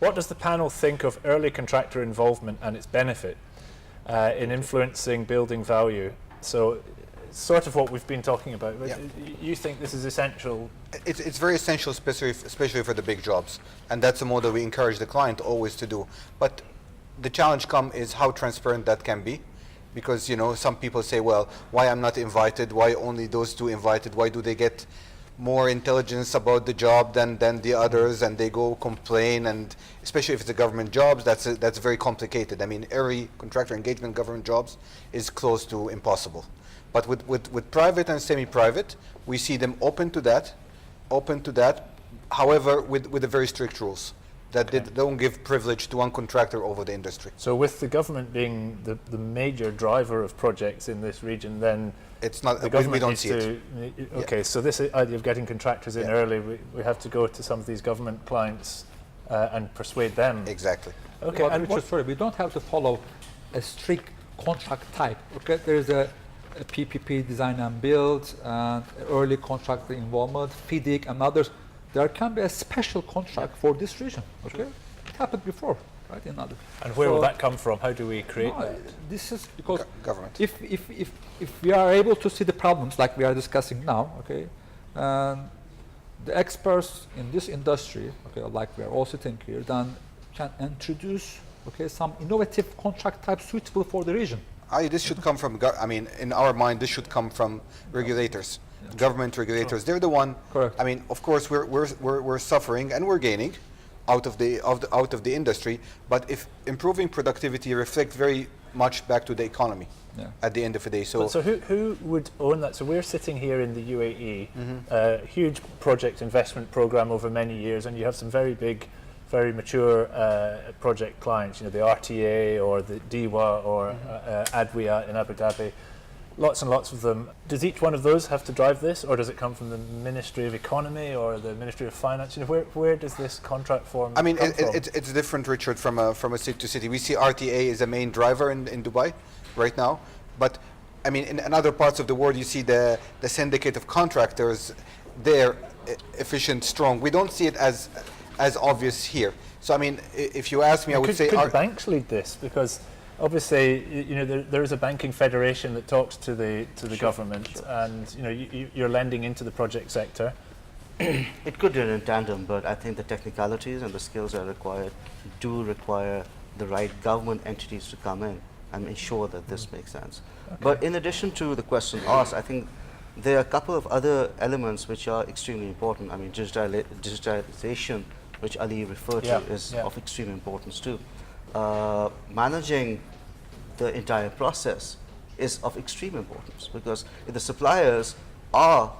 What does the panel think of early contractor involvement and its benefit in influencing building value? So, sort of what we've been talking about. But you think this is essential? It's very essential, especially for the big jobs, and that's a model we encourage the client always to do. But the challenge is how transparent that can be, because some people say, well, why I'm not invited? Why only those two invited? Why do they get more intelligence about the job than the others, and they go complain? And especially if it's a government jobs, that's very complicated. I mean, every contractor engagement government jobs is close to impossible. But with private and semi-private, we see them open to that, however, with the very strict rules that they don't give privilege to one contractor over the industry. So with the government being the major driver of projects in this region, then it's not, the government we don't needs see to, it. Okay, so this idea of getting contractors in early, we have to go to some of these government clients and persuade them. Exactly. Okay, well, Richard, sorry, we don't have to follow a strict contract type. Okay, there is a PPP, design and build, and early contractor involvement, FIDIC and others. There can be a special contract for this region. Okay, it happened before, right? In other. And where will that come from? How do we create that? This is because government. If we are able to see the problems like we are discussing now, okay, and the experts in this industry, okay, like we are all sitting here, then can introduce, okay, some innovative contract type suitable for the region. This should come from, I mean, in our mind, this should come from regulators, government regulators. They're the one. Correct. I mean, of course, we're suffering and we're gaining out of the industry. But if improving productivity reflects very much back to the economy at the end of the day. So who would own that? So we're sitting here in the UAE, huge project investment program over many years, and you have some very big, very mature project clients, the RTA or the DIWA or Adwiya in Abu Dhabi, lots and lots of them. Does each one of those have to drive this, or does it come from the Ministry of Economy or the Ministry of Finance? Where does this contract form come from? It's different, Richard, from a city to city. We see RTA as a main driver in Dubai right now, but I mean, in other parts of the world, you see the syndicate of contractors. They're efficient, strong. We don't see it as obvious here. So I mean, if you ask me, I would say could the banks lead this? Because obviously, there is a banking federation that talks to the government, and you're lending into the project sector. It could do it in tandem, but I think the technicalities and the skills that are required do require the right government entities to come in and ensure that this makes sense. Okay. But in addition to the question asked, I think there are a couple of other elements which are extremely important. I mean, digitalization, which Ali referred to, is of extreme importance too. Managing the entire process is of extreme importance, because if the suppliers are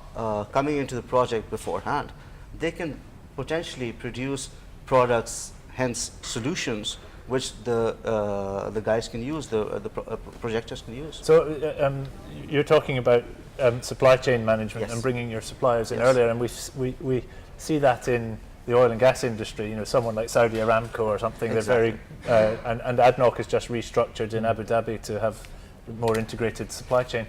coming into the project beforehand, they can potentially produce products, hence solutions, which the guys can use, the projectors can use. So you're talking about supply chain management and bringing your suppliers in earlier, and we see that in the oil and gas industry. Someone like Saudi Aramco or something. Exactly. They're very and ADNOC has just restructured in Abu Dhabi to have more integrated supply chain.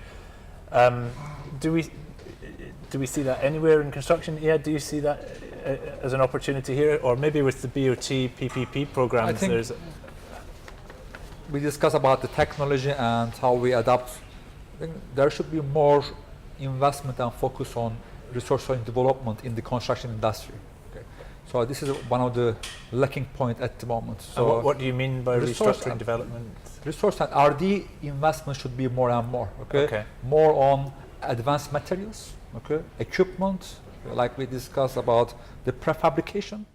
Do we see that anywhere in construction? Do you see that as an opportunity here, or maybe with the BOT PPP programs? I think we discuss about the technology and how we adapt. I think there should be more investment and focus on resource development in the construction industry. Okay. So this is one of the lacking point at the moment. So what do you mean by restructuring development? Resource and R&D investment should be more and more. Okay. More on advanced materials. Okay. Equipment, like we discussed about the prefabrication.